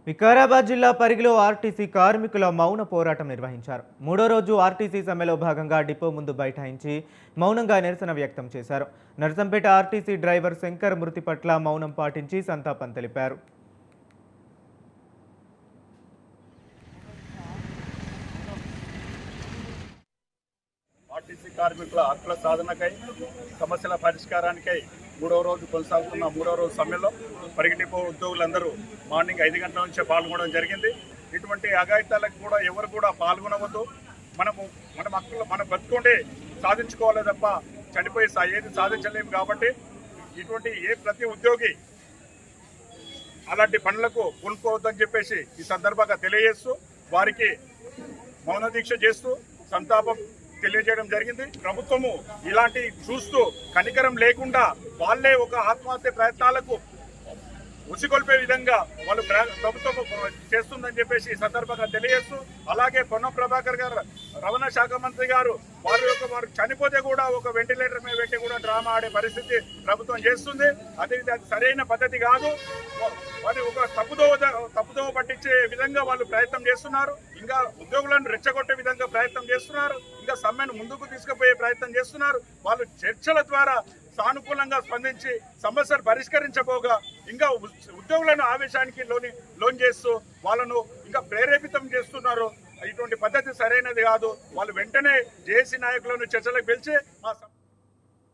వికారాబాద్ జిల్లా పరిగిలో ఆర్టీసీ కార్మికుల మౌన పోరాటం నిర్వహించారు. మూడో రోజు ఆర్టీసీ సమ్మెలో భాగంగా డిపో ముందు బైఠాయించి మౌనంగా నిరసన వ్యక్తం చేశారు. నర్సంపేట ఆర్టీసీ డ్రైవర్ శంకర్ మృతి పట్ల మౌనం పాటించి సంతాపం తెలిపారు. ఆర్టీసీ కార్మికుల హక్కుల సాధనకై సమస్యల పరిష్కారానికై మూడవ రోజు కొనసాగుతున్న మూడవ రోజు సమ్మెలో పరిగి డిపో ఉద్యోగులందరూ మార్నింగ్ 5 గంటల నుంచే పాల్గొనడం జరిగింది. ఇటువంటి అఘాయితాలకు కూడా ఎవరు కూడా పాల్గొనవద్దు. మన హక్కులు మనం బతుకుంటే సాధించుకోవాలి తప్ప చనిపోయి ఏది సాధించలేము. కాబట్టి ఇటువంటి ప్రతి ఉద్యోగి అలాంటి పనులకు పూనుకోవద్దని చెప్పేసి ఈ సందర్భంగా తెలియజేస్తూ వారికి మౌన దీక్ష చేస్తూ సంతాపం తెలియజేయడం జరిగింది. ప్రభుత్వము ఇలాంటి చూస్తూ కనికరం లేకుండా వాళ్ళే ఒక ఆత్మహత్య ప్రయత్నాలకు ఉసిగొల్పే విధంగా వాళ్ళు ప్రభుత్వం చేస్తుందని చెప్పేసి ఈ సందర్భంగా తెలియజేస్తూ, అలాగే పొన్నం ప్రభాకర్ గారు రవాణా శాఖ మంత్రి గారు వారు చనిపోతే కూడా ఒక వెంటిలేటర్ మీద పెట్టి కూడా డ్రామా ఆడే పరిస్థితి ప్రభుత్వం చేస్తుంది. అది సరైన పద్ధతి కాదు. వారి ఒక తప్పుదోవ పట్టించే విధంగా వాళ్ళు ప్రయత్నం చేస్తున్నారు. ఇంకా ఉద్యోగులను రెచ్చగొట్టే విధంగా ప్రయత్నం చేస్తున్నారు. ఇంకా సమ్మెను ముందుకు తీసుకుపోయే ప్రయత్నం చేస్తున్నారు. వాళ్ళు చర్చల ద్వారా సానుకూలంగా స్పందించి సమస్యలు పరిష్కరించబోగా ఇంకా ఉద్యోగులను ఆవేశానికి లోన్ చేస్తూ వాళ్ళను ఇంకా ప్రేరేపితం చేస్తున్నారు. ఇటువంటి పద్ధతి సరైనది కాదు. వాళ్ళు వెంటనే జేఏసీ నాయకులను చర్చలకు పిలిచి